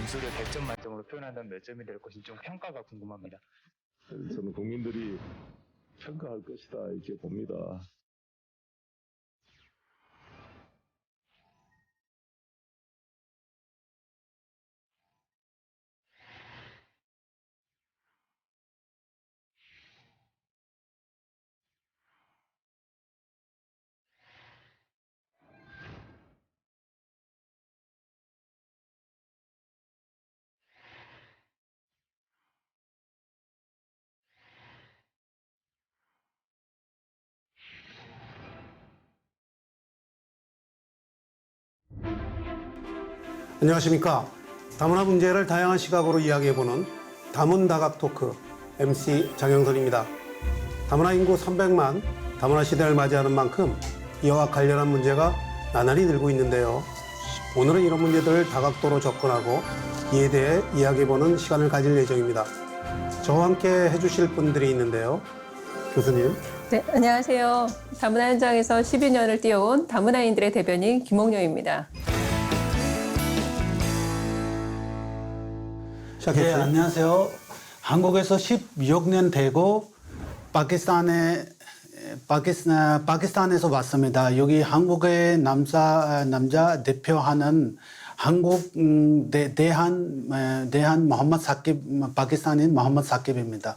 점수를 100점 만점으로 표현한다면 몇 점이 될 것인지 좀 평가가 궁금합니다. 저는 국민들이 평가할 것이다 이렇게 봅니다. 안녕하십니까. 다문화 문제를 다양한 시각으로 이야기해보는 다문다각 토크 MC 장영선입니다. 다문화 인구 300만, 다문화 시대를 맞이하는 만큼 이와 관련한 문제가 나날이 늘고 있는데요. 오늘은 이런 문제들을 다각도로 접근하고 이에 대해 이야기해보는 시간을 가질 예정입니다. 저와 함께 해주실 분들이 있는데요. 교수님. 네, 안녕하세요. 다문화 현장에서 12년을 뛰어온 다문화인들의 대변인 김옥녀입니다. 네, 안녕하세요. 한국에서 16년 되고 파키스탄에서 왔습니다. 여기 한국의 남자 대표하는 한국 대한 모함마드 사킵, 파키스탄인 모함마드 사킵입니다.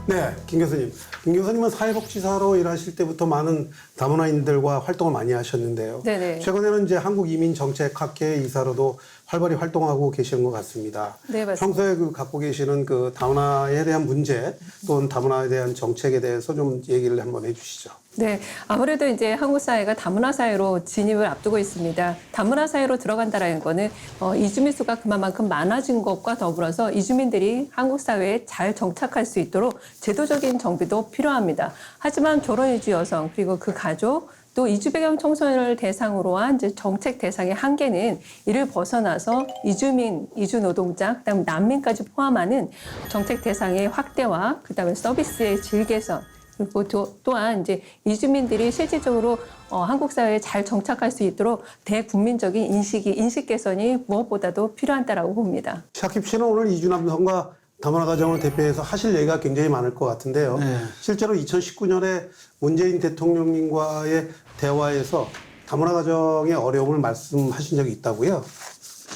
네, 김 교수님. 김 교수님은 사회복지사로 일하실 때부터 많은 다문화인들과 활동을 많이 하셨는데요. 네네. 최근에는 이제 한국이민정책학회 이사로도 활발히 활동하고 계시는 것 같습니다. 네, 맞습니다. 평소에 갖고 계시는 그 다문화에 대한 문제 또는 다문화에 대한 정책에 대해서 좀 얘기를 한번 해주시죠. 네, 아무래도 이제 한국 사회가 다문화 사회로 진입을 앞두고 있습니다. 다문화 사회로 들어간다라는 거는 이주민 수가 그만큼 많아진 것과 더불어서 이주민들이 한국 사회에 잘 정착할 수 있도록 제도적인 정비도 필요합니다. 하지만 결혼 이주 여성 그리고 그 가족 또 이주 배경 청소년을 대상으로 한 이제 정책 대상의 한계는 이를 벗어나서 이주민, 이주 노동자, 그다음 난민까지 포함하는 정책 대상의 확대와 그다음에 서비스의 질 개선. 그리고 또한 이제 이주민들이 실질적으로 한국 사회에 잘 정착할 수 있도록 대국민적인 인식 개선이 무엇보다도 필요하다라고 봅니다. 샤킵 씨는 오늘 이주 남성과 다문화 가정을 대표해서 하실 얘기가 굉장히 많을 것 같은데요. 네. 실제로 2019년에 문재인 대통령님과의 대화에서 다문화 가정의 어려움을 말씀하신 적이 있다고요?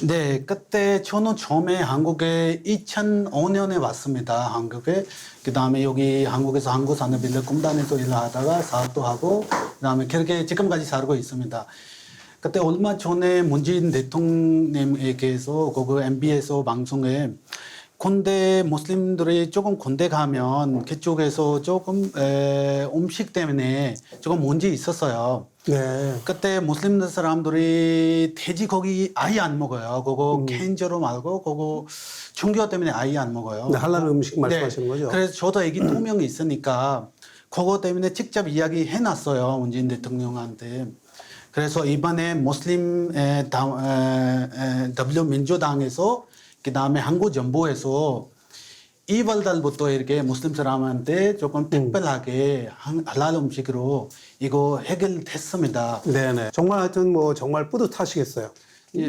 네, 그때 저는 처음에 한국에 2005년에 왔습니다. 한국에. 그 다음에 여기 한국에서 한국산업인력공단에서 일을 하다가 사업도 하고, 그 다음에 그렇게 지금까지 살고 있습니다. 그때 얼마 전에 문재인 대통령님에게서 그 MBS 방송에 군대 무슬림들이 조금 군대 가면 그쪽에서 조금 음식 때문에 조금 문제 있었어요. 네. 그때 무슬림 사람들이 돼지고기 아예 안 먹어요. 그거 개인적으로 말고 그거 종교 때문에 아예 안 먹어요. 네, 할랄 음식 말씀하시는 거죠? 그래서 저도 애기 2명이 있으니까 그거 때문에 직접 이야기해 놨어요. 문재인 대통령한테. 그래서 이번에 무슬림 더불어민주당에서 그 다음에 한국정부에서 이번 달부터 이렇게 무슬림 사람한테 조금 특별하게 할랄 음식으로 이거 해결됐습니다. 네네. 정말 하여튼 뭐 정말 뿌듯하시겠어요.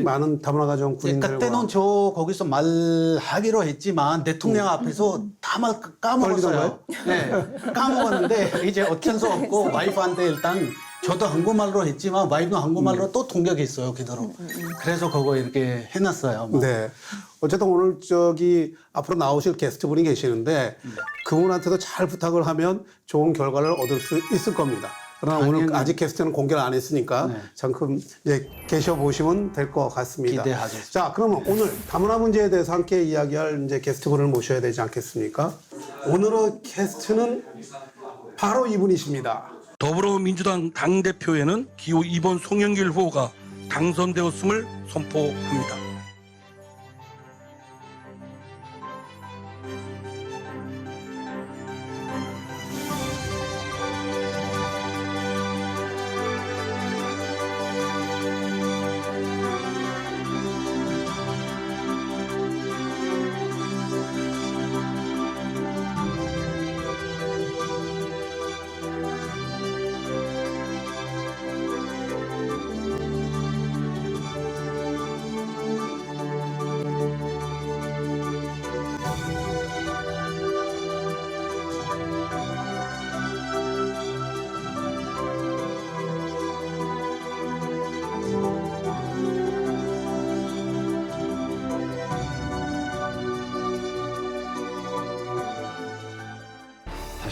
많은 다문화 가정 군인들과. 그때는 저 거기서 말하기로 했지만 대통령 앞에서 다 말 까먹었어요. 네, 까먹었는데 이제 어쩔 수 없고 와이프한테 일단 저도 한국말로 했지만 와이프는 한국말로 또 통역했어요, 그대로. 그래서 그거 이렇게 해놨어요. 네. 어쨌든 오늘 앞으로 나오실 게스트분이 계시는데 그분한테도 잘 부탁을 하면 좋은 결과를 얻을 수 있을 겁니다. 그러나 오늘 아직 게스트는 공개를 안 했으니까 네. 잠깐 이제 계셔보시면 될 것 같습니다. 기대하겠습니다. 자, 그러면 오늘 다문화 문제에 대해서 함께 이야기할 이제 게스트분을 모셔야 되지 않겠습니까? 오늘의 게스트는 바로 이분이십니다. 더불어민주당 당대표에는 기호 2번 송영길 후보가 당선되었음을 선포합니다.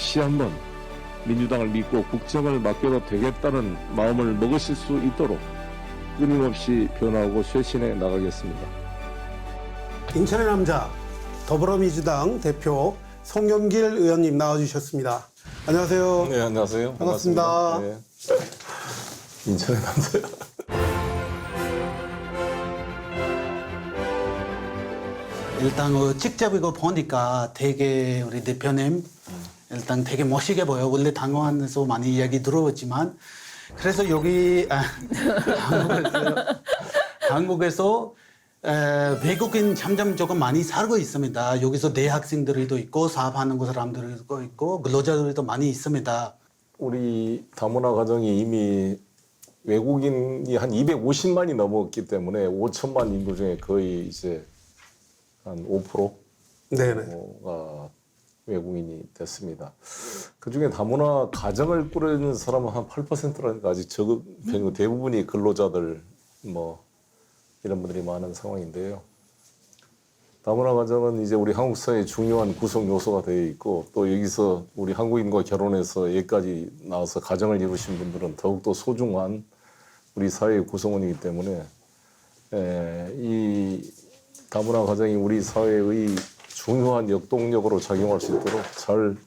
다시 한번 민주당을 믿고 국정을 맡겨도 되겠다는 마음을 먹으실 수 있도록 끊임없이 변화하고 쇄신해 나가겠습니다. 인천의 남자 더불어민주당 대표 송영길 의원님 나와주셨습니다. 안녕하세요. 네, 안녕하세요. 반갑습니다. 네. 인천의 남자요. 일단 직접 이거 보니까 되게 우리 대표님 일단 되게 멋있게 보여. 원래 당원에서 많이 이야기 들어봤지만 그래서 여기 한국에서 외국인 점점 조금 많이 살고 있습니다. 여기서 대학생들도 있고 사업하는 사람들도 있고 근로자들도 많이 있습니다. 우리 다문화 가정이 이미 외국인이 한 250만이 넘었기 때문에 5천만 인구 중에 거의 이제 한 5%가 네네. 외국인이 됐습니다. 그중에 다문화 가정을 꾸리는 사람은 한 8%라니까 아직 적은 편이고 대부분이 근로자들 뭐 이런 분들이 많은 상황인데요. 다문화 가정은 이제 우리 한국 사회의 중요한 구성 요소가 되어 있고 또 여기서 우리 한국인과 결혼해서 여기까지 나와서 가정을 이루신 분들은 더욱더 소중한 우리 사회의 구성원이기 때문에 이 다문화 가정이 우리 사회의 중요한 역동력으로 작용할 수 있도록 잘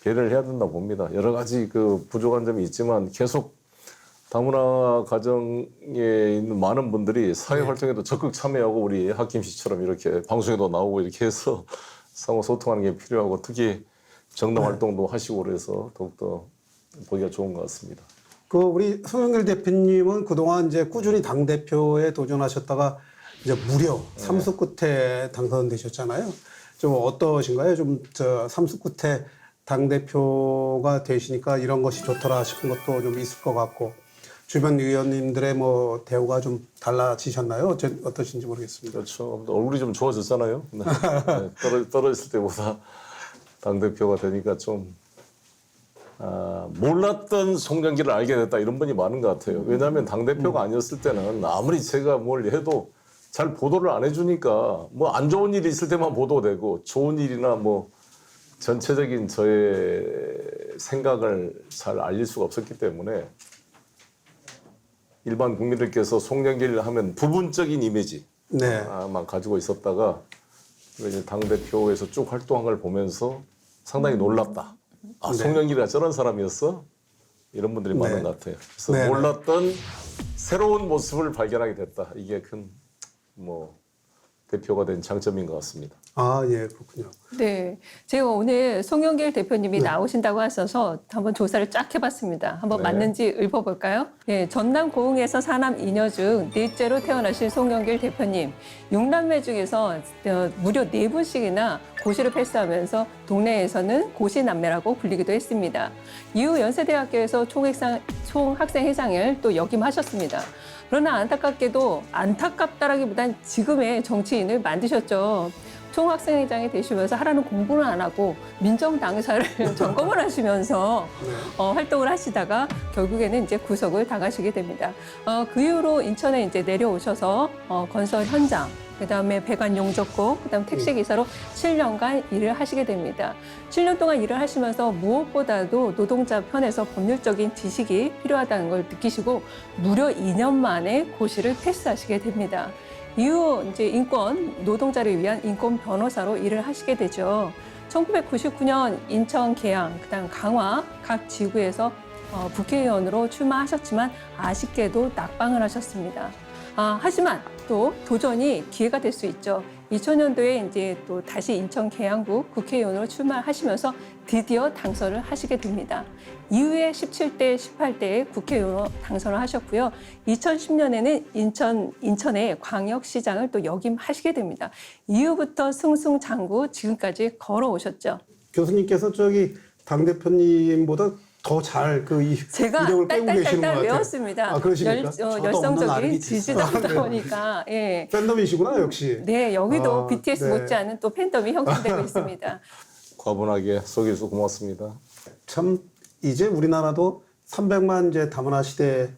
배려를 해야 된다 봅니다. 여러 가지 그 부족한 점이 있지만 계속 다문화 가정에 있는 많은 분들이 사회 활동에도 적극 참여하고 우리 하킴 씨처럼 이렇게 방송에도 나오고 이렇게 해서 상호 소통하는 게 필요하고 특히 정당 활동도 하시고 그래서 더욱더 보기가 좋은 것 같습니다. 그 우리 송영길 대표님은 그동안 이제 꾸준히 당 대표에 도전하셨다가 이제 무려 3수 끝에 당선되셨잖아요. 좀 어떠신가요? 좀 저 3수 끝에 당 대표가 되시니까 이런 것이 좋더라 싶은 것도 좀 있을 것 같고 주변 의원님들의 뭐 대우가 좀 달라지셨나요? 어떠신지 모르겠습니다. 그렇죠. 얼굴이 좀 좋아졌잖아요. 네. 떨어졌을 때보다 당 대표가 되니까 좀 몰랐던 송영길을 알게 됐다 이런 분이 많은 것 같아요. 왜냐하면 당 대표가 아니었을 때는 아무리 제가 뭘 해도 잘 보도를 안 해주니까 뭐 안 좋은 일이 있을 때만 보도되고 좋은 일이나 뭐 전체적인 저의 생각을 잘 알릴 수가 없었기 때문에 일반 국민들께서 송영길 하면 부분적인 이미지만 가지고 있었다가 이제 당대표에서 쭉 활동한 걸 보면서 상당히 놀랐다. 아, 송영길이가 저런 사람이었어? 이런 분들이 많은 것 같아요. 그래서 몰랐던 새로운 모습을 발견하게 됐다. 이게 큰 뭐 대표가 된 장점인 것 같습니다. 아, 예, 그렇군요. 네, 제가 오늘 송영길 대표님이 나오신다고 하셔서 한번 조사를 쫙 해봤습니다. 한번 맞는지 읊어볼까요? 네, 전남 고흥에서 4남 2녀 중 넷째로 태어나신 송영길 대표님. 6남매 중에서 무려 4분씩이나 고시를 패스하면서 동네에서는 고시남매라고 불리기도 했습니다. 이후 연세대학교에서 총학생회장을 또 역임하셨습니다. 그러나 안타깝게도 안타깝다라기보단 지금의 정치인을 만드셨죠. 총학생회장이 되시면서 하라는 공부는 안 하고 민정당사를 점검을 하시면서 활동을 하시다가 결국에는 이제 구속을 당하시게 됩니다. 그 이후로 인천에 이제 내려오셔서 건설 현장, 그다음에 배관 용접고, 그다음 택시 기사로 7년간 일을 하시게 됩니다. 7년 동안 일을 하시면서 무엇보다도 노동자 편에서 법률적인 지식이 필요하다는 걸 느끼시고 무려 2년 만에 고시를 패스하시게 됩니다. 이후 이제 노동자를 위한 인권 변호사로 일을 하시게 되죠. 1999년 인천, 계양, 그다음 강화 각 지구에서 국회의원으로 출마하셨지만 아쉽게도 낙방을 하셨습니다. 하지만 또 도전이 기회가 될 수 있죠. 2000년도에 이제 또 다시 인천 계양구 국회의원으로 출마하시면서 드디어 당선을 하시게 됩니다. 이후에 17대, 18대에 국회의원으로 당선을 하셨고요. 2010년에는 인천의 광역시장을 또 역임하시게 됩니다. 이후부터 승승장구 지금까지 걸어오셨죠. 교수님께서 저기 당대표님보다 더 잘 그 이력을 깨고 계시는 것 같아요. 외웠습니다. 그러십니까? 열성적인 지지자다 보니까. 예. 팬덤이시구나, 역시. 네, 여기도 BTS 못지않은 또 팬덤이 형성되고 있습니다. 과분하게 소개해주셔서 고맙습니다. 참 이제 우리나라도 300만 이제 다문화 시대에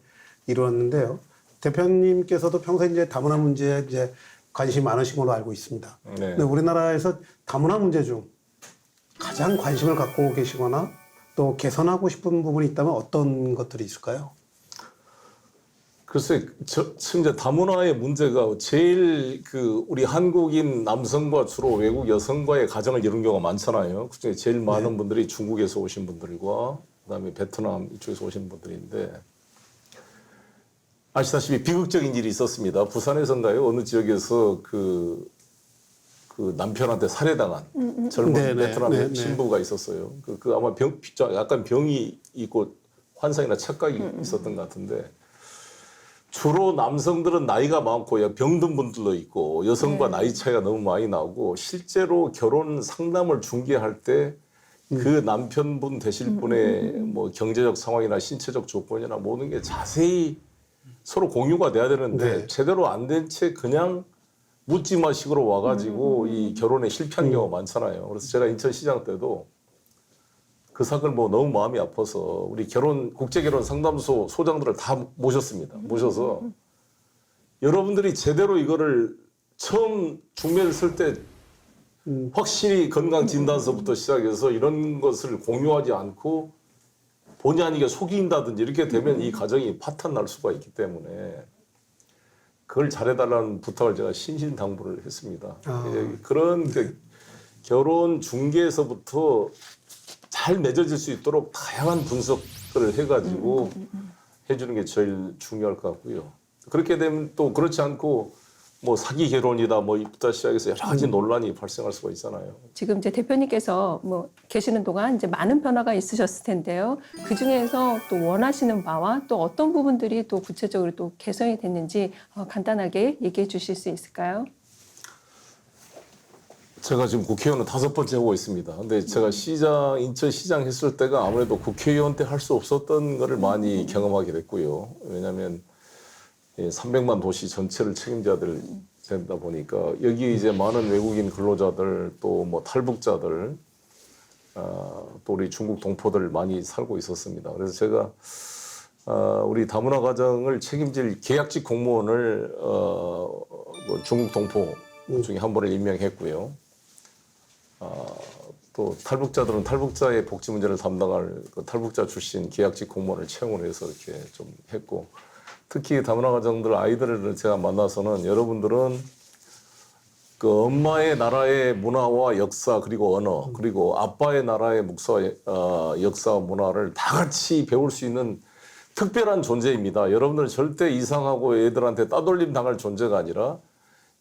이루었는데요. 대표님께서도 평소에 이제 다문화 문제에 이제 관심이 많으신 걸로 알고 있습니다. 네. 근데 우리나라에서 다문화 문제 중 가장 관심을 갖고 계시거나 또 개선하고 싶은 부분이 있다면 어떤 것들이 있을까요? 글쎄, 이제 다문화의 문제가 제일 우리 한국인 남성과 주로 외국 여성과의 가정을 이룬 경우가 많잖아요. 그중에 제일 많은 분들이 중국에서 오신 분들과 그다음에 베트남 이쪽에서 오신 분들인데 아시다시피 비극적인 일이 있었습니다. 부산에선가요? 어느 지역에서 그 남편한테 살해당한 젊은 네네, 베트남 네네. 신부가 있었어요. 아마 약간 병이 있고 환상이나 착각이 있었던 것 같은데 주로 남성들은 나이가 많고 병든 분들도 있고 여성과 나이 차이가 너무 많이 나고 실제로 결혼 상담을 중개할 때 그 남편분 되실 분의 뭐 경제적 상황이나 신체적 조건이나 모든 게 자세히 서로 공유가 돼야 되는데 네. 제대로 안 된 채 그냥 묻지마 식으로 와가지고 이 결혼에 실패한 경우가 많잖아요. 그래서 제가 인천시장 때도 그 사건을 너무 마음이 아파서 우리 국제결혼 상담소 소장들을 다 모셨습니다. 모셔서 여러분들이 제대로 이거를 처음 중매를 쓸 때 확실히 건강진단서부터 시작해서 이런 것을 공유하지 않고 본의 아니게 속인다든지 이렇게 되면 이 가정이 파탄 날 수가 있기 때문에 그걸 잘해달라는 부탁을 제가 신신당부를 했습니다. 그런 결혼 중개에서부터 잘 맺어질 수 있도록 다양한 분석들을 해가지고 해주는 게 제일 중요할 것 같고요. 그렇게 되면 또 그렇지 않고 뭐 사기 결혼이다 뭐 이부터 시작해서 여러 가지 논란이 발생할 수가 있잖아요. 지금 이제 대표님께서 뭐 계시는 동안 이제 많은 변화가 있으셨을 텐데요. 그 중에서 또 원하시는 바와 또 어떤 부분들이 또 구체적으로 또 개선이 됐는지 간단하게 얘기해 주실 수 있을까요? 제가 지금 국회의원은 5번째 하고 있습니다. 근데 제가 인천시장 했을 때가 아무래도 국회의원 때 할 수 없었던 거를 많이 경험하게 됐고요. 왜냐하면 300만 도시 전체를 책임져야 된다 보니까 여기 이제 많은 외국인 근로자들 또 뭐 탈북자들 또 우리 중국 동포들 많이 살고 있었습니다. 그래서 제가 우리 다문화 가정을 책임질 계약직 공무원을 뭐 중국 동포 중에 한 분을 임명했고요. 또 탈북자들은 탈북자의 복지 문제를 담당할 탈북자 출신 계약직 공무원을 채용을 해서 이렇게 좀 했고 특히 다문화 가정들 아이들을 제가 만나서는 여러분들은 그 엄마의 나라의 문화와 역사 그리고 언어 그리고 아빠의 나라의 역사와 문화를 다 같이 배울 수 있는 특별한 존재입니다. 여러분들 절대 이상하고 애들한테 따돌림 당할 존재가 아니라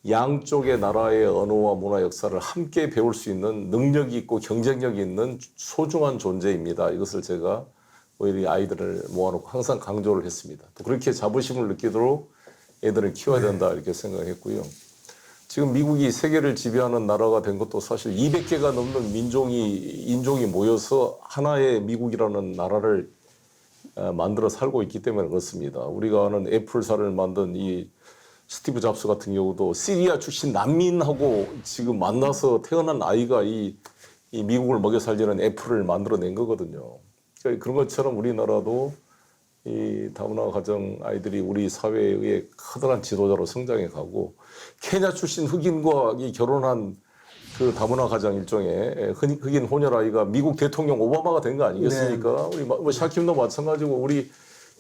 양쪽의 나라의 언어와 문화 역사를 함께 배울 수 있는 능력이 있고 경쟁력이 있는 소중한 존재입니다. 이것을 제가 오히려 아이들을 모아놓고 항상 강조를 했습니다. 또 그렇게 자부심을 느끼도록 애들을 키워야 된다 이렇게 생각했고요. 지금 미국이 세계를 지배하는 나라가 된 것도 사실 200개가 넘는 인종이 모여서 하나의 미국이라는 나라를 만들어 살고 있기 때문에 그렇습니다. 우리가 아는 애플사를 만든 이 스티브 잡스 같은 경우도 시리아 출신 난민하고 지금 만나서 태어난 아이가 이 미국을 먹여 살리는 애플을 만들어낸 거거든요. 그러니까 그런 것처럼 우리나라도 이 다문화 가정 아이들이 우리 사회의 커다란 지도자로 성장해 가고 케냐 출신 흑인과 결혼한 그 다문화 가정 일종의 흑인 혼혈 아이가 미국 대통령 오바마가 된 거 아니겠습니까? 네. 우리 뭐 샤킴도 마찬가지고 우리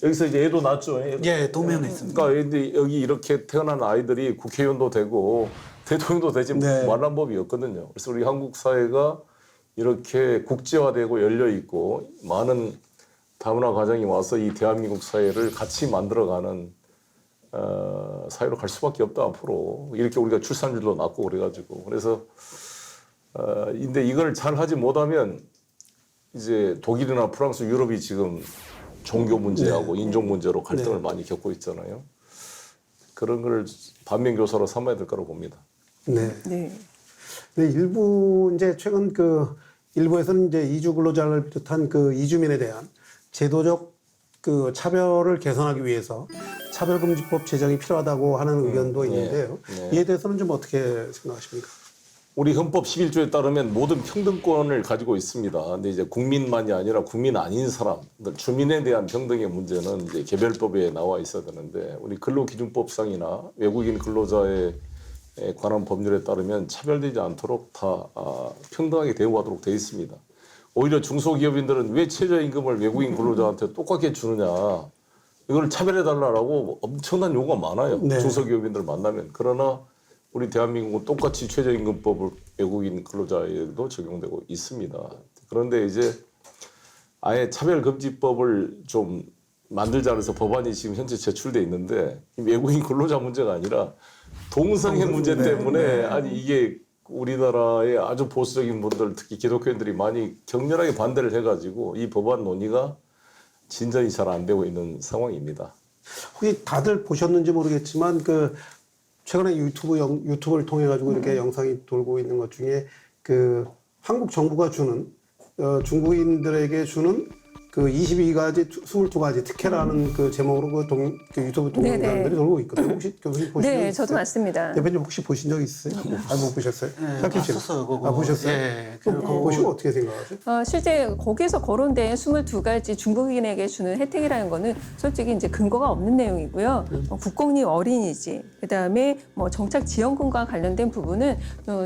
여기서 이제 애도 낳았죠. 예, 도면에 있습니다. 그러니까 여기 이렇게 태어난 아이들이 국회의원도 되고 대통령도 되지 말란 법이 없거든요. 그래서 우리 한국 사회가 이렇게 국제화되고 열려 있고 많은 다문화 가정이 와서 이 대한민국 사회를 같이 만들어가는 사회로 갈 수밖에 없다 앞으로. 이렇게 우리가 출산율도 낮고 그래가지고 그래서 근데 이걸 잘 하지 못하면 이제 독일이나 프랑스, 유럽이 지금 종교 문제하고 인종 문제로 갈등을 많이 겪고 있잖아요. 그런 걸 반면교사로 삼아야 될 거라고 봅니다. 네. 네. 네, 일부 이제 최근 일부에서는 이제 이주 근로자를 비롯한 이주민에 대한 제도적 차별을 개선하기 위해서 차별금지법 제정이 필요하다고 하는 의견도 있는데요. 이에 대해서는 좀 어떻게 생각하십니까? 우리 헌법 11조에 따르면 모든 평등권을 가지고 있습니다. 근데 이제 국민만이 아니라 국민 아닌 사람, 주민에 대한 평등의 문제는 이제 개별법에 나와 있어야 되는데 우리 근로기준법상이나 외국인 근로자의 관한 법률에 따르면 차별되지 않도록 다 평등하게 대우하도록 되어 있습니다. 오히려 중소기업인들은 왜 최저임금을 외국인 근로자한테 똑같게 주느냐, 이걸 차별해달라고 엄청난 요구가 많아요. 네. 중소기업인들 만나면. 그러나 우리 대한민국은 똑같이 최저임금법을 외국인 근로자에도 적용되고 있습니다. 그런데 이제 아예 차별금지법을 좀 만들자 해서 법안이 지금 현재 제출돼 있는데 이 외국인 근로자 문제가 아니라 동성애 문제 때문에 아니 이게 우리나라의 아주 보수적인 분들 특히 기독교인들이 많이 격렬하게 반대를 해가지고 이 법안 논의가 진전이 잘 안 되고 있는 상황입니다. 혹시 다들 보셨는지 모르겠지만 그 최근에 유튜브를 통해 가지고 이렇게 영상이 돌고 있는 것 중에 그 한국 정부가 주는 중국인들에게 주는 그 22가지, 22가지 특혜라는 그 제목으로 그 유튜브 동영상들이 돌고 있거든요. 혹시 교수님 보신 적 네, 있어요? 저도 맞습니다. 대표님 혹시 보신 적 있어요? 못 보셨어요? 봤었어요, 그거. 보셨어요? 예, 그거 보시고 어떻게 생각하세요? 실제 거기서 거론된 22가지 중국인에게 주는 혜택이라는 거는 솔직히 이제 근거가 없는 내용이고요. 국공립 어린이집, 그다음에 뭐 정착 지원금과 관련된 부분은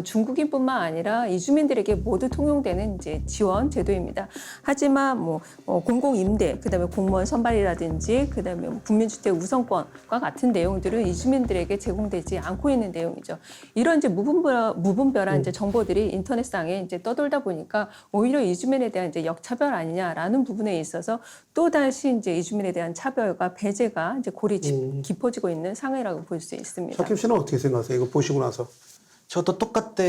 중국인뿐만 아니라 이주민들에게 모두 통용되는 이제 지원 제도입니다. 하지만 뭐 공공 임대, 그다음에 공무원 선발이라든지, 그다음에 국민주택 우선권과 같은 내용들은 이주민들에게 제공되지 않고 있는 내용이죠. 이런 이제 무분별한 이제 정보들이 인터넷상에 이제 떠돌다 보니까 오히려 이주민에 대한 이제 역차별 아니냐라는 부분에 있어서 또 다시 이제 이주민에 대한 차별과 배제가 이제 골이 깊어지고 있는 상황이라고 볼 수 있습니다. 석김 씨는 어떻게 생각하세요? 이거 보시고 나서. 저도 똑같이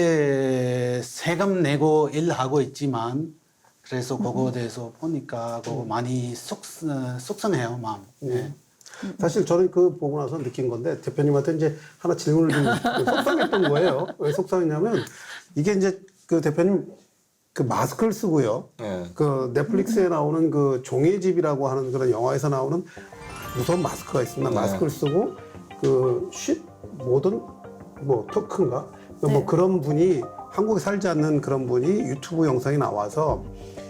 세금 내고 일하고 있지만 그래서 그거에 대해서 보니까 그거 많이 속상해요, 마음. 네. 사실 저는 그 보고 나서 느낀 건데 대표님한테 이제 하나 질문을 좀 속상했던 거예요. 왜 속상했냐면 이게 이제 그 대표님 그 마스크를 쓰고요. 네. 그 넷플릭스에 나오는 그 종이의 집이라고 하는 그런 영화에서 나오는 무서운 마스크가 있습니다. 마스크를 쓰고 그 모던 뭐 터크인가 뭐 그런 분이 한국에 살지 않는 그런 분이 유튜브 영상이 나와서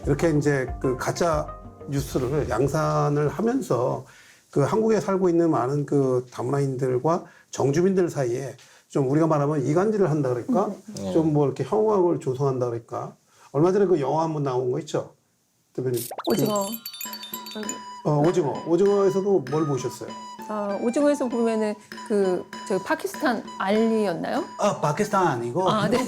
이렇게 이제 그 가짜 뉴스를 양산을 하면서 그 한국에 살고 있는 많은 그 다문화인들과 정주민들 사이에 좀 우리가 말하면 이간질을 한다 그럴까? 좀 뭐 이렇게 혐오감을 조성한다 그럴까? 얼마 전에 그 영화 한번 나온 거 있죠? 대표님. 오징어. 오징어에서도 뭘 보셨어요? 오징어에서 보면은 저 파키스탄 알리였나요? 파키스탄 아니고 네.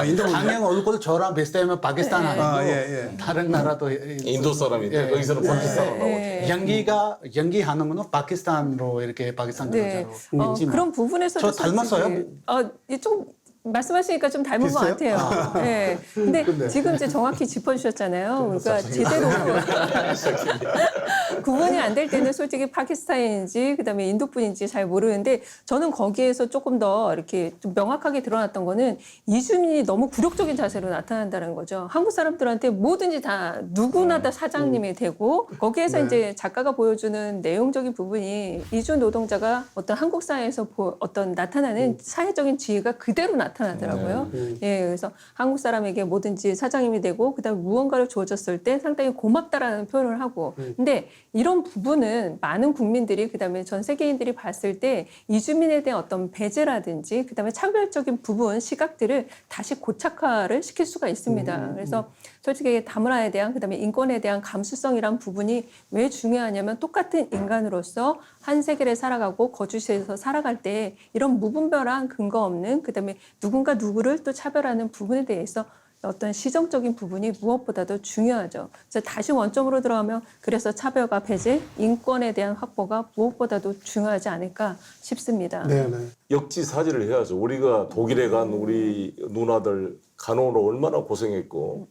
인도군요. 당연 얼굴 저랑 비슷하면 파키스탄 아니고 다른 나라도 인도 사람인데 여기서는 파키스탄으로 나오죠. 연기하는 거는 파키스탄으로 이렇게 파키스탄 여자로 했지만 그런 부분에서 저 닮았어요? 좀 말씀하시니까 좀 닮은 것 비슷해요? 같아요. 네. 근데 지금 이제 정확히 짚어주셨잖아요. 그러니까 제대로 구분이 안 될 때는 솔직히 파키스탄인지 그다음에 인도분인지 잘 모르는데 저는 거기에서 조금 더 이렇게 좀 명확하게 드러났던 거는 이주민이 너무 굴욕적인 자세로 나타난다는 거죠. 한국 사람들한테 뭐든지 다 누구나 다 사장님이 되고 거기에서 이제 작가가 보여주는 내용적인 부분이 이주 노동자가 어떤 한국 사회에서 어떤 나타나는 사회적인 지위가 그대로 나타나더라고요. 예, 그래서 한국 사람에게 뭐든지 사장님이 되고 그다음에 무언가를 주어졌을 때 상당히 고맙다라는 표현을 하고 근데 이런 부분은 많은 국민들이 그다음에 전 세계인들이 봤을 때 이주민에 대한 어떤 배제라든지 그다음에 차별적인 부분 시각들을 다시 고착화를 시킬 수가 있습니다. 그래서 솔직히 다문화에 대한 그다음에 인권에 대한 감수성이란 부분이 왜 중요하냐면 똑같은 인간으로서 한 세계를 살아가고 거주시에서 살아갈 때 이런 무분별한 근거 없는 그다음에 누군가 누구를 또 차별하는 부분에 대해서 어떤 시정적인 부분이 무엇보다도 중요하죠. 그래서 다시 원점으로 들어가면 그래서 차별과 배제, 인권에 대한 확보가 무엇보다도 중요하지 않을까 싶습니다. 네. 역지사지를 해야죠. 우리가 독일에 간 우리 누나들 간호로 얼마나 고생했고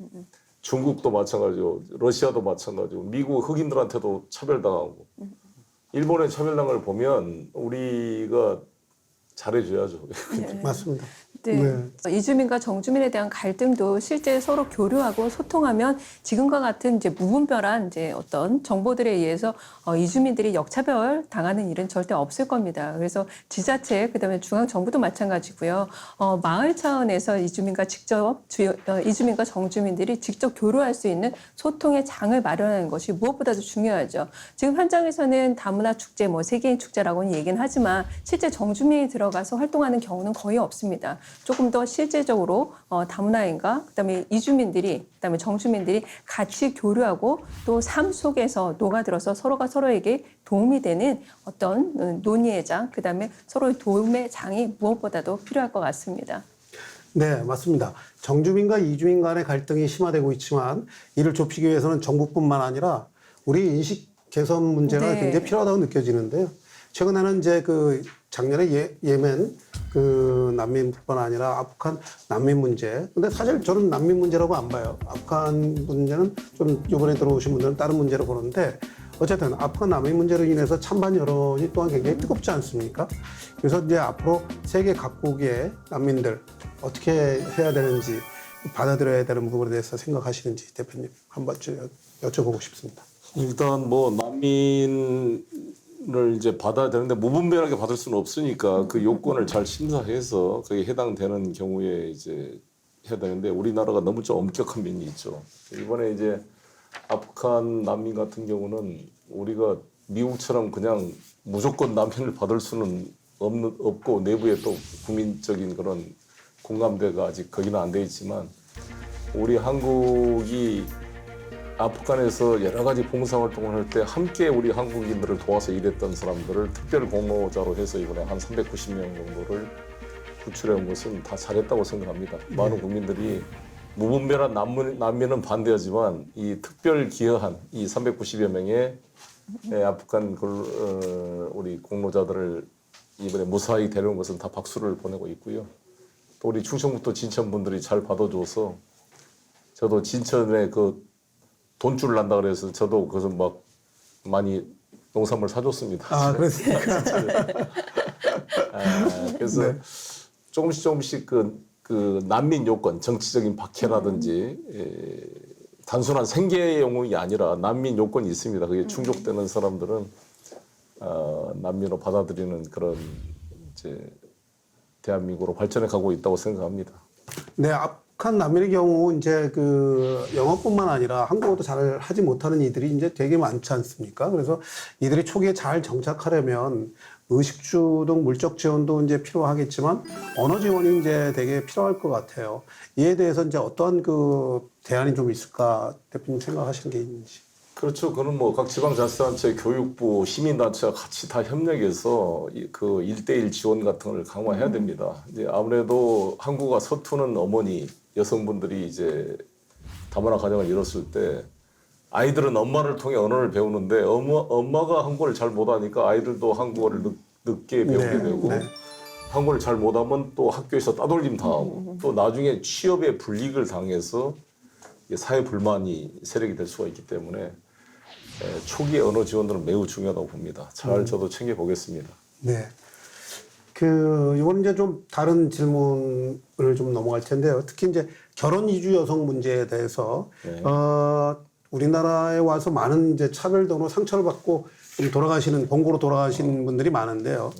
중국도 마찬가지고 러시아도 마찬가지고 미국 흑인들한테도 차별당하고 일본의 차별당을 보면 우리가 잘해줘야죠. 맞습니다. 네. 이주민과 정주민에 대한 갈등도 실제 서로 교류하고 소통하면 지금과 같은 이제 무분별한 이제 어떤 정보들에 의해서 이주민들이 역차별 당하는 일은 절대 없을 겁니다. 그래서 지자체, 그다음에 중앙 정부도 마찬가지고요. 마을 차원에서 이주민과 이주민과 정주민들이 직접 교류할 수 있는 소통의 장을 마련하는 것이 무엇보다도 중요하죠. 지금 현장에서는 다문화 축제, 세계인 축제라고는 얘기는 하지만 실제 정주민이 들어가서 활동하는 경우는 거의 없습니다. 조금 더 실제적으로 다문화인과 그다음에 이주민들이 그다음에 정주민들이 같이 교류하고 또 삶 속에서 녹아들어서 서로가 서로에게 도움이 되는 어떤 논의의 장, 그다음에 서로의 도움의 장이 무엇보다도 필요할 것 같습니다. 네, 맞습니다. 정주민과 이주민 간의 갈등이 심화되고 있지만 이를 좁히기 위해서는 정부뿐만 아니라 우리 인식 개선 문제가 네. 굉장히 필요하다고 느껴지는데요. 최근에는 이제 작년에 예멘 난민뿐만 아니라 아프간 난민 문제. 근데 사실 저는 난민 문제라고 안 봐요. 아프간 문제는 좀 이번에 들어오신 분들은 다른 문제로 보는데 어쨌든 아프간 난민 문제로 인해서 찬반 여론이 또한 굉장히 뜨겁지 않습니까? 그래서 이제 앞으로 세계 각국의 난민들 어떻게 해야 되는지 받아들여야 되는 부분에 대해서 생각하시는지 대표님 한번 여쭤보고 싶습니다. 일단 난민을 이제 받아야 되는데 무분별하게 받을 수는 없으니까 그 요건을 잘 심사해서 거기에 해당되는 경우에 이제 해야 되는데 우리나라가 너무 좀 엄격한 면이 있죠. 이번에 이제 아프간 난민 같은 경우는 우리가 미국처럼 그냥 무조건 난민을 받을 수는 없고 내부에 또 국민적인 그런 공감대가 아직 거기는 안 돼 있지만 우리 한국이 아프간에서 여러 가지 봉사활동을 할 때 함께 우리 한국인들을 도와서 일했던 사람들을 특별 공로자로 해서 이번에 한 390명 정도를 구출해온 것은 다 잘했다고 생각합니다. 많은 국민들이 무분별한 난민은 반대하지만 이 특별 기여한 이 390여 명의 아프간 우리 공로자들을 이번에 무사히 데려온 것은 다 박수를 보내고 있고요. 또 우리 충청북도 진천 분들이 잘 받아줘서 저도 진천에 돈줄 난다 그래서 저도 그것은 막 많이 농산물 사줬습니다. 아, 그렇습니까? 그래서 네. 조금씩 그 난민 요건, 정치적인 박해라든지 단순한 생계 영웅이 아니라 난민 요건이 있습니다. 그게 충족되는 사람들은 난민으로 받아들이는 그런 이제 대한민국으로 발전해 가고 있다고 생각합니다. 네, 아프간 난민의 경우 이제 영어뿐만 아니라 한국어도 잘 하지 못하는 이들이 이제 되게 많지 않습니까? 그래서 이들이 초기에 잘 정착하려면 의식주 등 물적 지원도 이제 필요하겠지만 언어 지원이 이제 되게 필요할 것 같아요. 이에 대해서 이제 어떠한 대안이 좀 있을까 대표님 생각하시는 게 있는지. 그렇죠. 그건 각 지방자치단체, 교육부, 시민단체가 같이 다 협력해서 그 1대1 지원 같은 걸 강화해야 됩니다. 이제 아무래도 한국어 서투는 어머니, 여성분들이 이제 다문화 가정을 이뤘을 때 아이들은 엄마를 통해 언어를 배우는데 엄마가 한국어를 잘 못하니까 아이들도 한국어를 늦게 배우게 되고 한국어를 잘 못하면 또 학교에서 따돌림 당하고 또 나중에 취업에 불이익을 당해서 사회 불만이 세력이 될 수가 있기 때문에 초기 언어 지원들은 매우 중요하다고 봅니다. 잘 저도 챙겨보겠습니다. 네. 이번 이제 좀 다른 질문을 좀 넘어갈 텐데요. 특히 이제 결혼 이주 여성 문제에 대해서 네. 우리나라에 와서 많은 이제 차별 등으로 상처를 받고 좀 본국으로 돌아가시는 분들이 많은데요.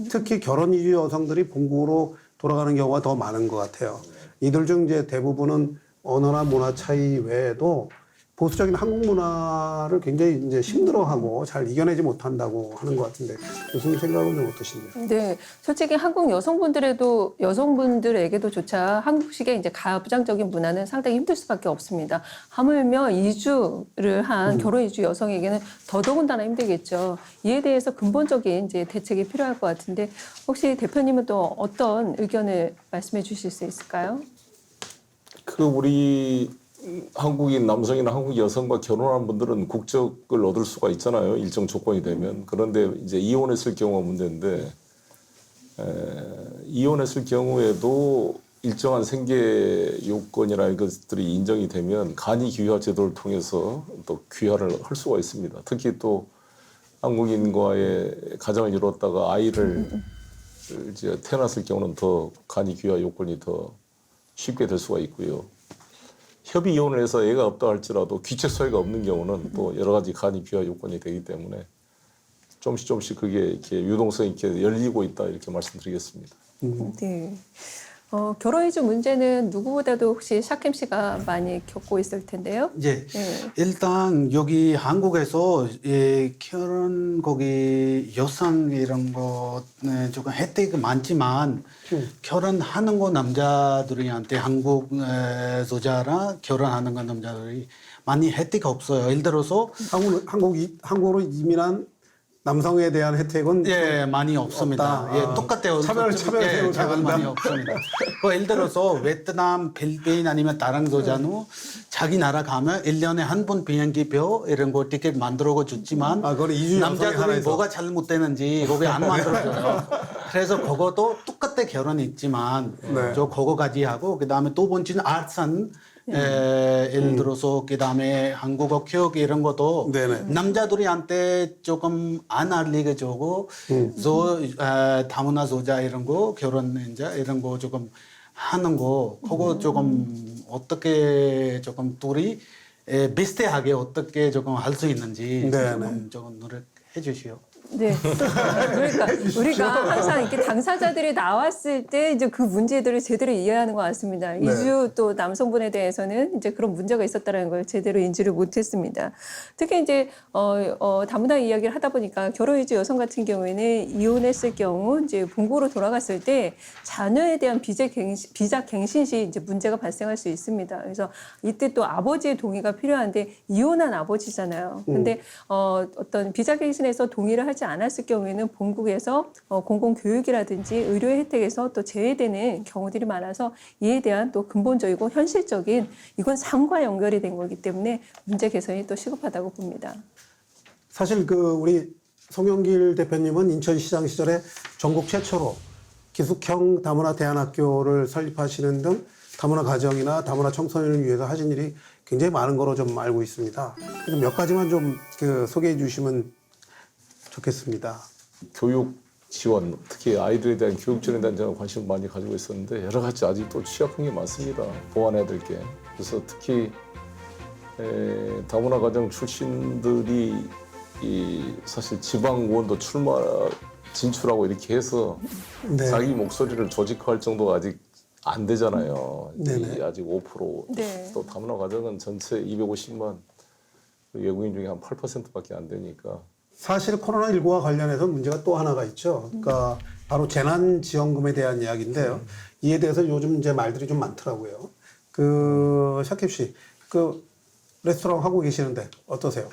특히 결혼 이주 여성들이 본국으로 돌아가는 경우가 더 많은 것 같아요. 이들 중 이제 대부분은 언어나 문화 차이 외에도 보수적인 한국 문화를 굉장히 이제 힘들어하고 잘 이겨내지 못한다고 하는 것 같은데 교수님 생각은 좀 어떠신가요? 네, 솔직히 한국 여성분들에게도 조차 한국식의 이제 가부장적인 문화는 상당히 힘들 수밖에 없습니다. 하물며 이주를 한 결혼 이주 여성에게는 더더군다나 힘들겠죠. 이에 대해서 근본적인 이제 대책이 필요할 것 같은데 혹시 대표님은 또 어떤 의견을 말씀해 주실 수 있을까요? 우리 한국인 남성이나 한국 여성과 결혼한 분들은 국적을 얻을 수가 있잖아요. 일정 조건이 되면. 그런데 이제 이혼했을 경우가 문제인데 이혼했을 경우에도 일정한 생계 요건이나 이것들이 인정이 되면 간이 귀화 제도를 통해서 또 귀화를 할 수가 있습니다. 특히 또 한국인과의 가정을 이뤘다가 아이를 이제 태어났을 경우는 더 간이 귀화 요건이 더 쉽게 될 수가 있고요. 협의 이혼을 해서 애가 없다 할지라도 귀책 소외가 없는 경우는 또 여러 가지 간이 귀화 요건이 되기 때문에 조금씩 그게 이렇게 유동성이 이렇게 열리고 있다 이렇게 말씀드리겠습니다. 네. 결혼 이주 문제는 누구보다도 혹시 샤킴 씨가 많이 겪고 있을 텐데요. 예. 네. 일단 여기 한국에서 결혼 거기 여성 이런 거 조금 혜택이 많지만 결혼하는 거 남자들한테 한국 여자랑 결혼하는 거 남자들이 많이 혜택이 없어요. 예를 들어서 한국으로 이민한 남성에 대한 혜택은 예, 많이 없습니다. 없다. 예, 똑같아요. 차별을 차별 많이 없습니다. 예를 들어서 베트남, 필리핀 아니면 다른 여자는 자기 나라 가면 1년에 한 번 비행기표 이런 거 티켓 만들어 줬지만 그건 이주 여성이 남자들이 하나에서. 뭐가 잘못되는지 거기 안 만들어줘요. 그래서 그것도 똑같아 결혼이 있지만 네. 저 그거까지 하고 그다음에 또 번째는 아트산 예를 들어서 그다음에 한국어 교육 이런 것도 네네. 남자들한테 조금 안 알리게 주고 다문화 소자 이런 거 결혼 이제 이런 거 조금 하는 거 그거 조금 어떻게 조금 둘이 비슷하게 어떻게 조금 할 수 있는지 네네. 조금 노력해 주시오. 네. 그러니까 우리가 항상 이렇게 당사자들이 나왔을 때 이제 그 문제들을 제대로 이해하는 것 같습니다. 이주 또 남성분에 대해서는 이제 그런 문제가 있었다는 걸 제대로 인지를 못했습니다. 특히 이제 다문화 이야기를 하다 보니까 결혼 이주 여성 같은 경우에는 이혼했을 경우 이제 본국으로 돌아갔을 때 자녀에 대한 비자 갱신 시 이제 문제가 발생할 수 있습니다. 그래서 이때 또 아버지의 동의가 필요한데 이혼한 아버지잖아요. 근데 어떤 비자 갱신에서 동의를 하지 않았을 경우에는 본국에서 공공교육이라든지 의료 혜택에서 또 제외되는 경우들이 많아서 이에 대한 또 근본적이고 현실적인 이건 삶과 연결이 된 거기 때문에 문제 개선이 또 시급하다고 봅니다. 사실 우리 송영길 대표님은 인천시장 시절에 전국 최초로 기숙형 다문화 대안학교를 설립하시는 등 다문화 가정이나 다문화 청소년을 위해서 하신 일이 굉장히 많은 거로 좀 알고 있습니다. 그래서 몇 가지만 좀 소개해 주시면 좋겠습니다. 교육 지원, 특히 아이들에 대한 교육 지원에 대한 저는 관심을 많이 가지고 있었는데 여러 가지 아직도 취약한 게 많습니다. 보완해야 될 게. 그래서 특히 다문화 가정 출신들이 사실 지방 의원도 진출하고 이렇게 해서 네. 자기 목소리를 조직화할 정도가 아직 안 되잖아요. 네네. 아직 5%. 네. 또 다문화 가정은 전체 250만 외국인 중에 한 8%밖에 안 되니까. 사실 코로나19와 관련해서 문제가 또 하나가 있죠. 그러니까 바로 재난지원금에 대한 이야기인데요. 이에 대해서 요즘 이제 말들이 좀 많더라고요. 샤킵 씨, 레스토랑 하고 계시는데 어떠세요?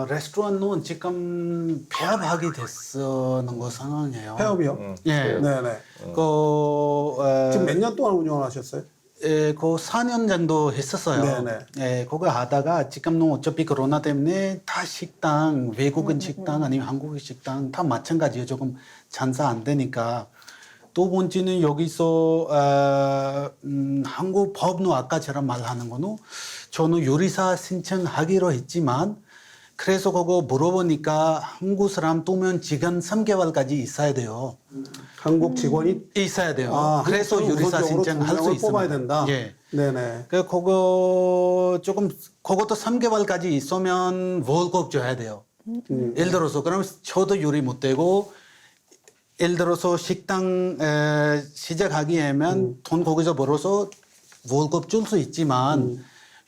레스토랑은 지금 폐업하게 됐는 거 상황이에요. 폐업이요? 예. 네네. 지금 몇 년 동안 운영을 하셨어요? 그 4년 정도 했었어요. 네네. 예, 그거 하다가 지금은 어차피 코로나 때문에 다 식당, 외국인 식당 아니면 한국인 식당 다 마찬가지예요. 조금 장사 안 되니까. 두 번째는 여기서 한국 법로 아까처럼 말하는 거는 저는 요리사 신청하기로 했지만 그래서 그거 물어보니까 한국 사람 두면 지금 3개월까지 있어야 돼요. 한국 직원이 있어야 돼요. 그래서 한국 요리사 우선적으로 신청할 수 2명을 있습니다. 뽑아야 된다. 예. 네네. 그것도 3개월까지 있으면 월급 줘야 돼요. 예를 들어서 그럼 저도 요리 못 되고 예를 들어서 식당 시작하기에는 돈 거기서 벌어서 월급 줄 수 있지만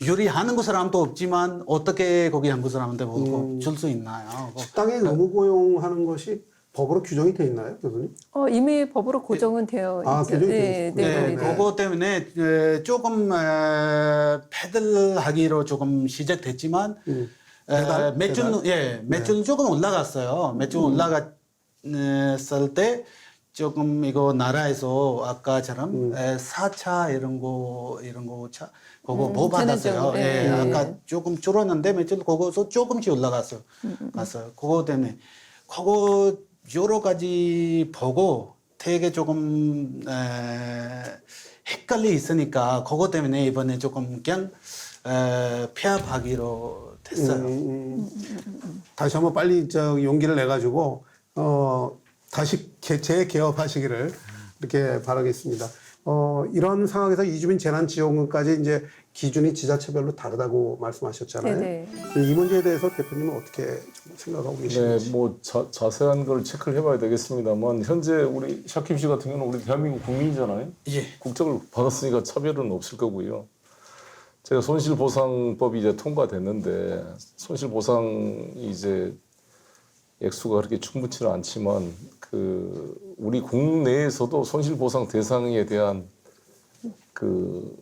요리하는 그 사람도 없지만 어떻게 거기 한국 사람한테 월급 줄 수 있나요? 식당에 의무 고용하는 것이 법으로 규정이 돼 있나요, 교수님? 이미 법으로 고정은 되어 있죠. 규정이 돼 네, 있습니다. 네, 네, 네. 그거 때문에 조금 패들하기로 조금 시작됐지만 매출은 조금 올라갔어요. 매출 올라갔을 때 조금 이거 나라에서 아까처럼 4차 이런 거 차 그거 뭐 받았어요. 네. 아까 조금 줄었는데 매출 그거서 조금씩 올라갔어요. 갔어요. 그거 때문에 그거 여러 가지 보고 되게 조금 헷갈리 있으니까 그거 때문에 이번에 조금 그냥 폐업하기로 됐어요. 다시 한번 빨리 용기를 내 가지고 다시 재개업하시기를 이렇게 바라겠습니다. 이런 상황에서 이주민 재난지원금까지 이제 기준이 지자체별로 다르다고 말씀하셨잖아요. 네네. 이 문제에 대해서 대표님은 어떻게 좀 생각하고 계시는지? 네, 뭐 자세한 걸 체크를 해봐야 되겠습니다만 현재 우리 샤킴 씨 같은 경우는 우리 대한민국 국민이잖아요. 예. 국적을 받았으니까 차별은 없을 거고요. 제가 손실보상법이 이제 통과됐는데 손실보상이 이제 액수가 그렇게 충분치는 않지만 그 우리 국내에서도 손실보상 대상에 대한 그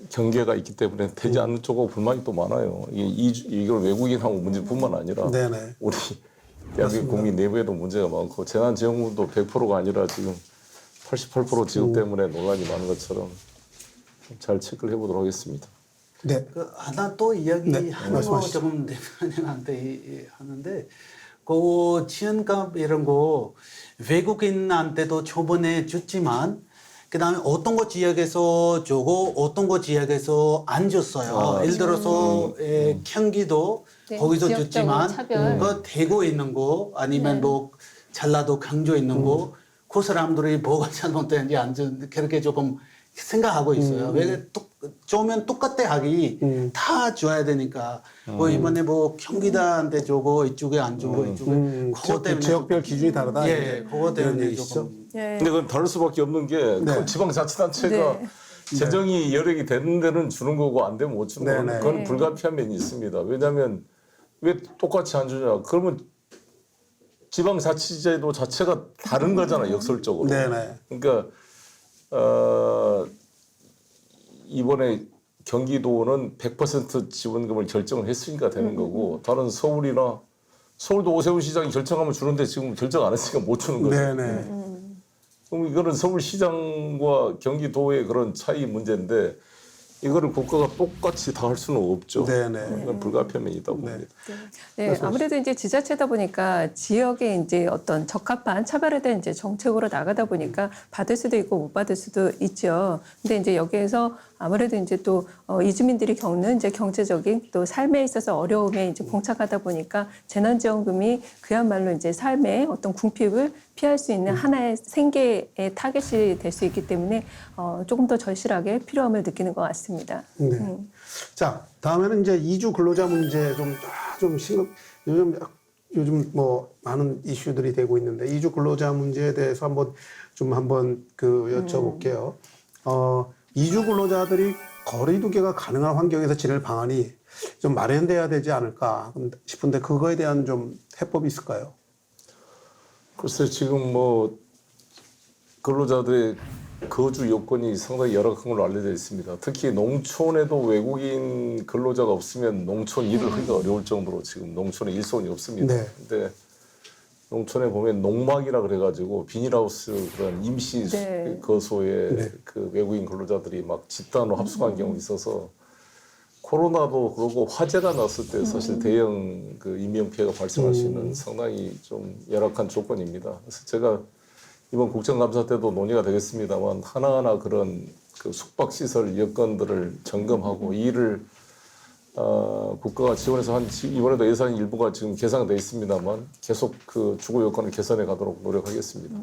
경계가 있기 때문에 되지 않는 쪽하고 불만이 또 많아요. 이걸 외국인하고 문제뿐만 아니라 네네. 우리 대한민국 국민 내부에도 문제가 많고 재난지원금도 100%가 아니라 지금 88% 지급 때문에 논란이 많은 것처럼 잘 체크를 해보도록 하겠습니다. 네. 하나 또 이야기하는 거 말씀하시죠. 조금 대표님한테 하는데 그 지원금 이런 거 외국인한테도 초반에 줬지만 그다음에 어떤 거 지역에서 주고 어떤 거 지역에서 안 줬어요. 예를 들어서 경기도 네, 거기서 지역적으로 줬지만 차별. 그 대구 있는 거 아니면 뭐 전라도 강조 있는 거 그 사람들이 뭐가 잘못되는지 안 준, 그렇게 조금 생각하고 있어요. 왜 쪼면 똑같아 하기 다 줘야 되니까 뭐 이번에 뭐 경기도한테 주고 이쪽에 안 주고 이쪽에 그거 때문에 지역별 기준이 다르다. 예, 그거 이런 때문에 얘기시죠? 조금 예. 근데 그건 다를 수밖에 없는 게 그 지방자치단체가 네. 재정이 여력이 되는 데는 주는 거고 안 되면 못 주는 거는 네네. 그건 네. 불가피한 면이 있습니다. 왜냐하면 왜 똑같이 안 주냐? 그러면 지방자치제도 자체가 다른 거잖아 역설적으로. 네네. 그러니까 이번에 경기도는 100% 지원금을 결정을 했으니까 되는 거고 다른 서울이나 서울도 오세훈 시장이 결정하면 주는데 지금 결정 안 했으니까 못 주는 거죠. 네네. 그럼 이거는 서울시장과 경기도의 그런 차이 문제인데 이거를 국가가 똑같이 다 할 수는 없죠. 네네. 이건 불가피한 면이 있다고 봅니다. 네, 아무래도 이제 지자체다 보니까 지역에 이제 어떤 적합한 차별에 대한 이제 정책으로 나가다 보니까 받을 수도 있고 못 받을 수도 있죠. 근데 이제 여기에서 아무래도 이제 또 이주민들이 겪는 이제 경제적인 또 삶에 있어서 어려움에 이제 봉착하다 보니까 재난지원금이 그야말로 이제 삶의 어떤 궁핍을 피할 수 있는 하나의 생계의 타겟이 될 수 있기 때문에 조금 더 절실하게 필요함을 느끼는 것 같습니다. 네. 자, 다음에는 이제 이주 근로자 문제 좀 요즘 뭐 많은 이슈들이 되고 있는데 이주 근로자 문제에 대해서 한번 여쭤볼게요. 이주 근로자들이 거리두기가 가능한 환경에서 지낼 방안이 좀 마련돼야 되지 않을까 싶은데 그거에 대한 좀 해법이 있을까요? 글쎄 지금 뭐 근로자들의 거주 여건이 상당히 열악한 걸로 알려져 있습니다. 특히 농촌에도 외국인 근로자가 없으면 농촌 일을 하기가 어려울 정도로 지금 농촌에 일손이 없습니다. 네. 근데 농촌에 보면 농막이라 그래가지고 비닐하우스 그런 임시 네. 거소에 네. 그 외국인 근로자들이 막 집단으로 합숙한 경우 있어서 코로나도 그러고 화재가 났을 때 사실 대형 그 인명 피해가 발생할 수 있는 상당히 좀 열악한 조건입니다. 그래서 제가 이번 국정감사 때도 논의가 되겠습니다만 하나하나 그런 그 숙박시설 여건들을 점검하고 이 일을 국가가 지원해서 이번에도 예산 일부가 지금 계산돼 있습니다만 계속 그 주거 여건을 개선해 가도록 노력하겠습니다.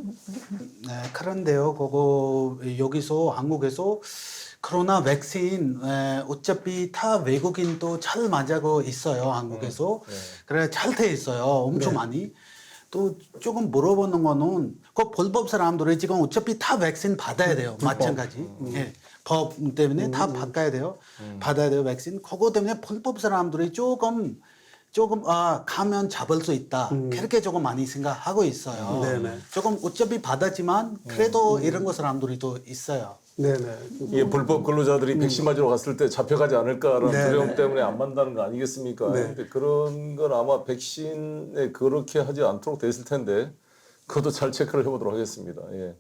네, 그런데요, 그거 여기서 한국에서 코로나 백신 어차피 다 외국인도 잘 맞아고 있어요, 한국에서. 그래 잘 돼 있어요, 엄청 많이. 또 조금 물어보는 거는 그 불법 사람들이 지금 어차피 다 백신 받아야 돼요, 마찬가지. 예. 법 때문에 다 받아야 돼요. 받아야 돼요, 백신. 그거 때문에 불법 사람들이 조금 가면 잡을 수 있다. 그렇게 조금 많이 생각하고 있어요. 네네. 조금 어차피 받았지만 그래도 이런 거 사람들이 또 있어요. 네네. 이 불법 근로자들이 백신 맞으러 갔을 때 잡혀가지 않을까라는 네, 두려움 네. 때문에 안 만다는 거 아니겠습니까? 네. 근데 그런 건 아마 백신에 그렇게 하지 않도록 돼 있을 텐데 그것도 잘 체크를 해보도록 하겠습니다. 예.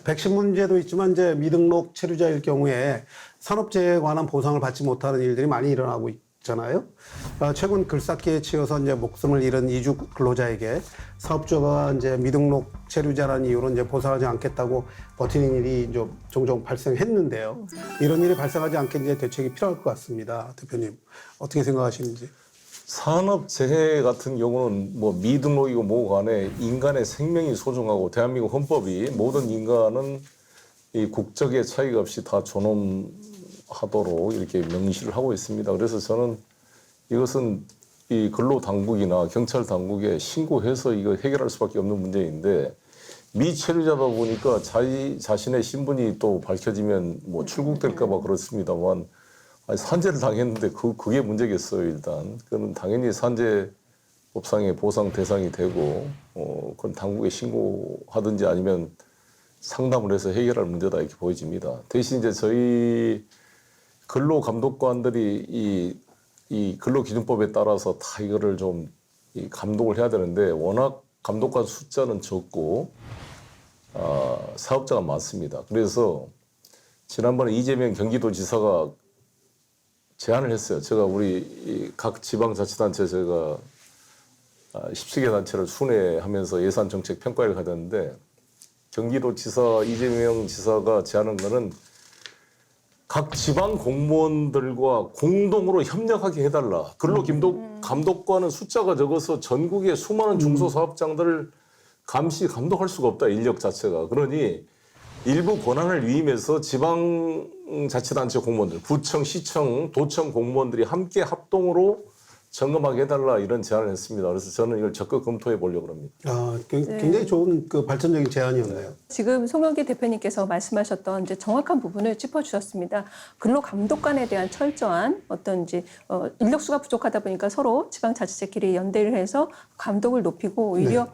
백신 문제도 있지만 이제 미등록 체류자일 경우에 산업재해에 관한 보상을 받지 못하는 일들이 많이 일어나고 있잖아요. 최근 글쌓기에 치여서 이제 목숨을 잃은 이주 근로자에게 사업주가 이제 미등록 체류자라는 이유로 이제 보상하지 않겠다고 버티는 일이 좀 종종 발생했는데요. 이런 일이 발생하지 않게 이제 대책이 필요할 것 같습니다. 대표님 어떻게 생각하시는지? 산업재해 같은 경우는 뭐 미등록이고 뭐고 간에 인간의 생명이 소중하고 대한민국 헌법이 모든 인간은 이 국적의 차이가 없이 다 존엄하도록 이렇게 명시를 하고 있습니다. 그래서 저는 이것은 이 근로당국이나 경찰 당국에 신고해서 이거 해결할 수밖에 없는 문제인데 미체류자다 보니까 자신의 신분이 또 밝혀지면 뭐 출국될까 봐 그렇습니다만 아니, 산재를 당했는데 그게 문제겠어요, 일단. 그건 당연히 산재법상의 보상 대상이 되고, 그건 당국에 신고하든지 아니면 상담을 해서 해결할 문제다, 이렇게 보여집니다. 대신 이제 저희 근로감독관들이 이 근로기준법에 따라서 다 이거를 좀 감독을 해야 되는데, 워낙 감독관 숫자는 적고, 사업자가 많습니다. 그래서 지난번에 이재명 경기도지사가 제안을 했어요. 제가 우리 각 지방자치단체 제가 10개 단체를 순회하면서 예산정책 평가를 가졌는데 경기도지사 이재명 지사가 제안한 거는 각 지방 공무원들과 공동으로 협력하게 해달라. 근로감독관은 숫자가 적어서 전국의 수많은 중소사업장들을 감시 감독할 수가 없다. 인력 자체가. 그러니 일부 권한을 위임해서 지방자치단체 공무원들, 구청, 시청, 도청 공무원들이 함께 합동으로 점검하게 해달라 이런 제안을 했습니다. 그래서 저는 이걸 적극 검토해 보려고 합니다. 굉장히 좋은 그 발전적인 제안이었네요. 지금 송영기 대표님께서 말씀하셨던 이제 정확한 부분을 짚어주셨습니다. 근로감독관에 대한 철저한 어떤 이제 인력수가 부족하다 보니까 서로 지방자치제끼리 연대를 해서 감독을 높이고 오히려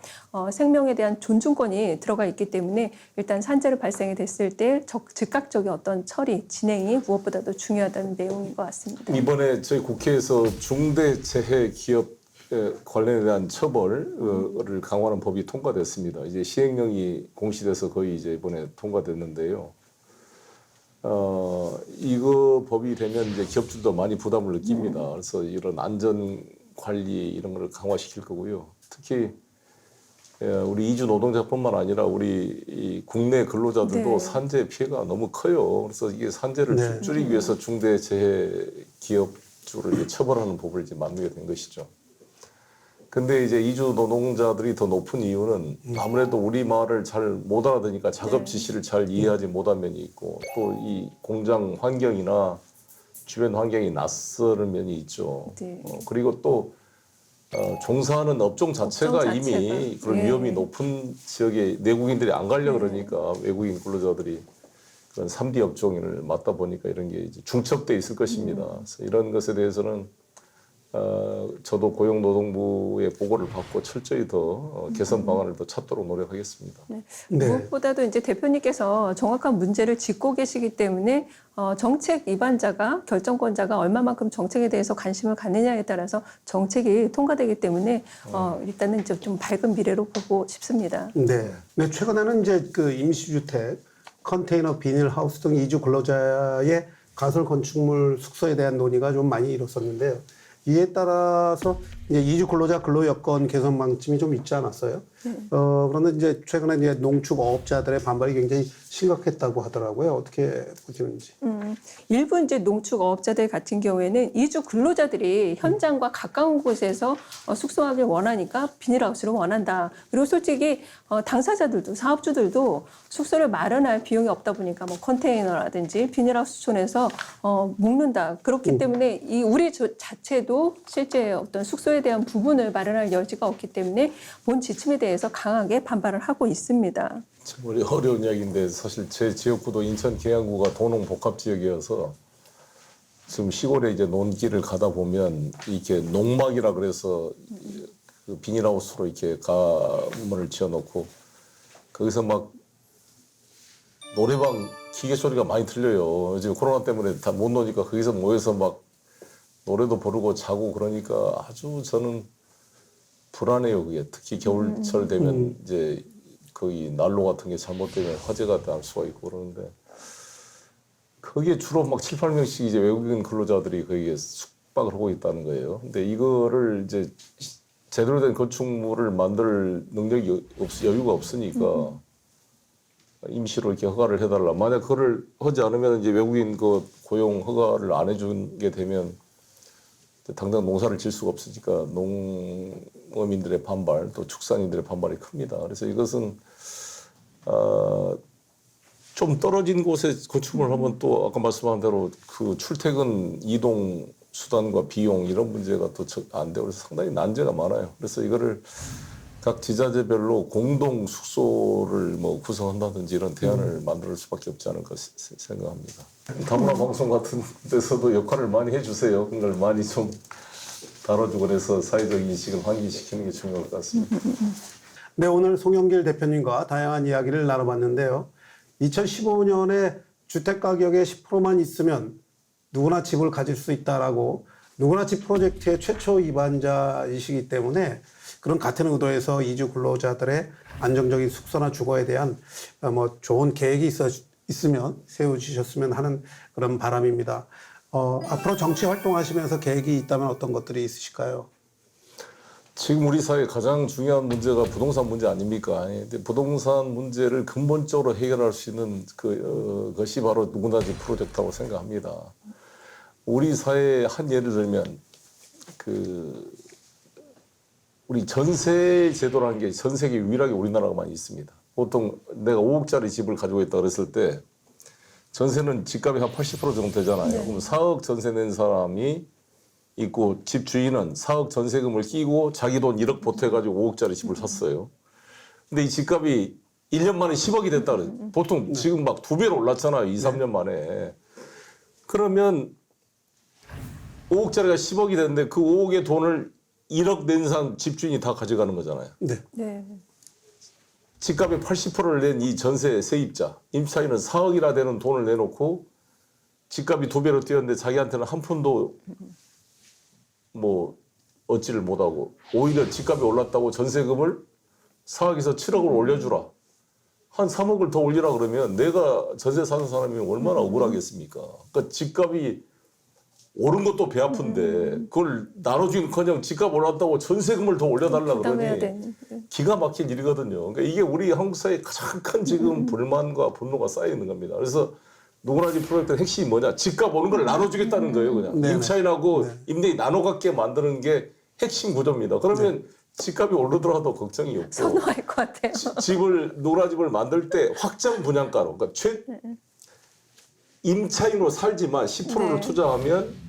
생명에 대한 존중권이 들어가 있기 때문에 일단 산재를 발생이 됐을 때 즉각적인 어떤 처리, 진행이 무엇보다도 중요하다는 내용인 것 같습니다. 이번에 저희 국회에서 중대재해 기업 관련에 대한 처벌을 강화하는 법이 통과됐습니다. 이제 시행령이 공시돼서 거의 이제 이번에 통과됐는데요. 이거 법이 되면 이제 기업들도 많이 부담을 느낍니다. 그래서 이런 안전 관리 이런 걸 강화시킬 거고요. 특히 우리 이주 노동자뿐만 아니라 우리 이 국내 근로자들도 산재 피해가 너무 커요. 그래서 이게 산재를 줄이기 위해서 중대재해 기업주를 처벌하는 법을 이제 만들게 된 것이죠. 근데 이제 이주 노동자들이 더 높은 이유는 아무래도 우리 말을 잘 못 알아듣으니까 작업 지시를 잘 이해하지 못한 면이 있고 또 이 공장 환경이나 주변 환경이 낯설은 면이 있죠. 그리고 또 종사하는 업종 자체가 이미 그런 위험이 높은 지역에 내국인들이 안 가려고 그러니까 외국인 근로자들이 그런 3D 업종을 맡다 보니까 이런 게 이제 중첩돼 있을 것입니다. 그래서 이런 것에 대해서는 저도 고용노동부의 보고를 받고 철저히 더 개선 방안을 더 찾도록 노력하겠습니다. 무엇보다도 이제 대표님께서 정확한 문제를 짚고 계시기 때문에 정책 위반자가 결정권자가 얼마만큼 정책에 대해서 관심을 갖느냐에 따라서 정책이 통과되기 때문에 일단은 이제 좀 밝은 미래로 보고 싶습니다. 네. 최근에는 이제 그 임시주택, 컨테이너, 비닐하우스 등 이주 근로자의 가설 건축물 숙소에 대한 논의가 좀 많이 일었었는데요. 이에 따라서 이제 이주 근로자 근로 여건 개선 방침이 좀 있지 않았어요? 그런데 이제 최근에 이제 농축어업자들의 반발이 굉장히 심각했다고 하더라고요. 어떻게 보시는지? 일부 이제 농축어업자들 같은 경우에는 이주 근로자들이 현장과 가까운 곳에서 숙소하길 원하니까 비닐하우스를 원한다. 그리고 솔직히 당사자들도 사업주들도 숙소를 마련할 비용이 없다 보니까 뭐 컨테이너라든지 비닐하우스촌에서 묵는다. 그렇기 때문에 이 우리 자체도 실제 어떤 숙소에 대한 부분을 마련할 여지가 없기 때문에 본 지침에 대해서 강하게 반발을 하고 있습니다. 참 어려운 이야기인데 사실 제 지역구도 인천 계양구가 도농 복합 지역이어서 지금 시골에 이제 논길을 가다 보면 이렇게 농막이라 그래서 그 비닐하우스로 이렇게 가문을 지어놓고 거기서 막 노래방 기계 소리가 많이 들려요. 요즘 코로나 때문에 다 못 노니까 거기서 모여서 막 노래도 부르고 자고 그러니까 아주 저는 불안해요. 그게 특히 겨울철 되면 이제 거기 난로 같은 게 잘못되면 화재가 날 수가 있고 그러는데 거기에 주로 막 7, 8명씩 이제 외국인 근로자들이 거기에 숙박을 하고 있다는 거예요. 근데 이거를 이제 제대로 된 건축물을 만들 능력이 여유가 없으니까 임시로 이렇게 허가를 해달라. 만약 그걸 하지 않으면 이제 외국인 그 고용 허가를 안 해주게 되면 당장 농사를 질 수가 없으니까 농어민들의 반발 또 축산인들의 반발이 큽니다. 그래서 이것은 좀 떨어진 곳에 건축을 하면 또 아까 말씀한 대로 그 출퇴근 이동 수단과 비용 이런 문제가 또 안 되고 그래서 상당히 난제가 많아요. 그래서 이거를 각 지자체별로 공동 숙소를 뭐 구성한다든지 이런 대안을 만들 수밖에 없지 않을까 생각합니다. 다문화 방송 같은 데서도 역할을 많이 해주세요. 그걸 많이 좀 다뤄주고 그래서 사회적 인식을 환기시키는 게 중요할 것 같습니다. 네, 오늘 송영길 대표님과 다양한 이야기를 나눠봤는데요. 2015년에 주택가격의 10%만 있으면 누구나 집을 가질 수 있다라고 누구나 집 프로젝트의 최초 입안자이시기 때문에 그런 같은 의도에서 이주 근로자들의 안정적인 숙소나 주거에 대한 뭐 좋은 계획이 있으면 세워주셨으면 하는 그런 바람입니다. 앞으로 정치 활동하시면서 계획이 있다면 어떤 것들이 있으실까요? 지금 우리 사회 가장 중요한 문제가 부동산 문제 아닙니까? 근데 부동산 문제를 근본적으로 해결할 수 있는 그것이 바로 누구나 집 프로젝트라고 생각합니다. 우리 사회의 한 예를 들면 우리 전세 제도라는 게 전 세계 유일하게 우리나라가만 있습니다. 보통 내가 5억짜리 집을 가지고 있다 그랬을 때 전세는 집값이 한 80% 정도 되잖아요. 네. 그럼 4억 전세 낸 사람이 있고 집 주인은 4억 전세금을 끼고 자기 돈 1억 보태가지고 5억짜리 집을 샀어요. 근데 이 집값이 1년 만에 10억이 됐다 그래요. 보통 지금 막 2배로 올랐잖아요. 2, 3년 만에. 그러면 5억짜리가 10억이 됐는데 그 5억의 돈을 1억 낸 사람 집주인이 다 가져가는 거잖아요. 네. 네. 집값의 80%를 낸 이 전세 세입자, 임차인은 4억이나 되는 돈을 내놓고 집값이 2배로 뛰었는데 자기한테는 한 푼도 뭐 얻지를 못하고 오히려 집값이 올랐다고 전세금을 4억에서 7억을 올려주라. 한 3억을 더 올리라 그러면 내가 전세 사는 사람이 얼마나 억울하겠습니까? 그러니까 집값이 오른 것도 배 아픈데 그걸 나눠주긴커녕 집값 올랐다고 전세금을 더 올려달라 부담해야 그러니 되는. 기가 막힌 일이거든요. 그러니까 이게 우리 한국 사회의 가장 큰 지금 불만과 분노가 쌓여 있는 겁니다. 그래서 누구나 집 프로젝트의 핵심이 뭐냐? 집값 오는 걸 나눠주겠다는 거예요, 그냥. 네네. 임차인하고 임대인 나눠 갖게 만드는 게 핵심 구조입니다. 그러면 집값이 오르더라도 걱정이 없고 선호할 것 같아요. 집을 누구나 집을 만들 때 확정 분양가로 그러니까 임차인으로 살지만 10%를 네. 투자하면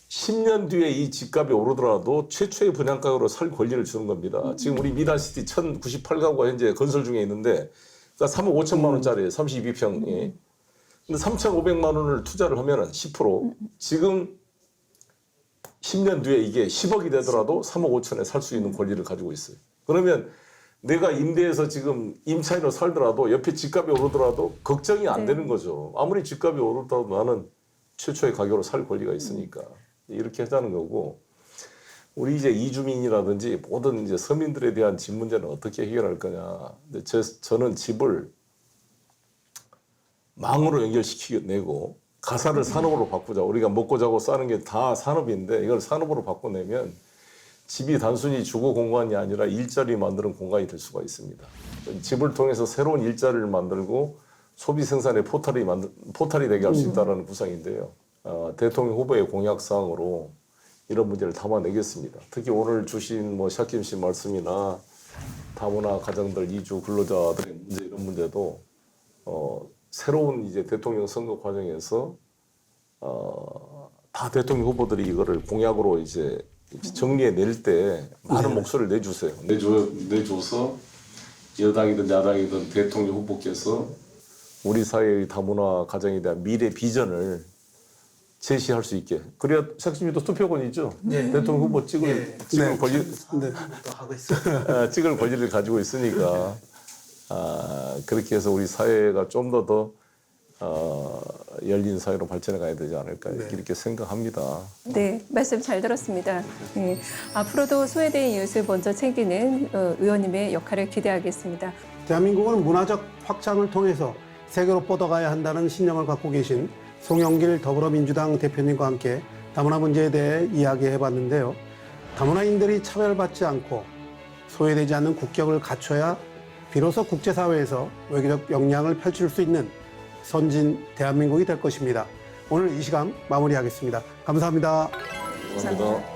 10년 뒤에 이 집값이 오르더라도 최초의 분양가로 살 권리를 주는 겁니다. 지금 우리 미다시티 1098가구가 현재 건설 중에 있는데 그러니까 3억 5천만 원짜리 32평이 근데 3,500만 원을 투자를 하면은 10% 지금 10년 뒤에 이게 10억이 되더라도 3억 5천에 살 수 있는 권리를 가지고 있어요. 그러면 내가 임대해서 지금 임차인으로 살더라도 옆에 집값이 오르더라도 걱정이 안 되는 거죠. 아무리 집값이 오르더라도 나는 최초의 가격으로 살 권리가 있으니까 이렇게 하자는 거고 우리 이제 이주민이라든지 모든 이제 서민들에 대한 집 문제는 어떻게 해결할 거냐. 근데 저는 집을 망으로 연결시키내고 가사를 산업으로 바꾸자. 우리가 먹고 자고 사는 게 다 산업인데 이걸 산업으로 바꿔내면 집이 단순히 주거 공간이 아니라 일자리 만드는 공간이 될 수가 있습니다. 집을 통해서 새로운 일자리를 만들고 소비 생산의 포탈이 되게 할 수 있다는 구상인데요. 대통령 후보의 공약사항으로 이런 문제를 담아내겠습니다. 특히 오늘 주신 뭐 샤킴 씨 말씀이나 다문화 가정들 이주 근로자들의 문제 이런 문제도 새로운 이제 대통령 선거 과정에서 다 대통령 후보들이 이거를 공약으로 이제 정리해 낼 때 많은 목소리를 내주세요. 내줘서 여당이든 야당이든 대통령 후보께서 우리 사회의 다문화 가정에 대한 미래 비전을 제시할 수 있게. 그래야 샥심이도 투표권이 있죠. 대통령 후보 찍을 하고 있어요. 찍을 권리를 가지고 있으니까 그렇게 해서 우리 사회가 좀 더 열린 사회로 발전해 가야 되지 않을까 이렇게 생각합니다. 네, 말씀 잘 들었습니다. 네, 앞으로도 소외된 이웃을 먼저 챙기는 의원님의 역할을 기대하겠습니다. 대한민국은 문화적 확장을 통해서 세계로 뻗어가야 한다는 신념을 갖고 계신 송영길 더불어민주당 대표님과 함께 다문화 문제에 대해 이야기해봤는데요. 다문화인들이 차별받지 않고 소외되지 않는 국격을 갖춰야 비로소 국제사회에서 외교적 역량을 펼칠 수 있는 선진 대한민국이 될 것입니다. 오늘 이 시간 마무리하겠습니다. 감사합니다. 감사합니다.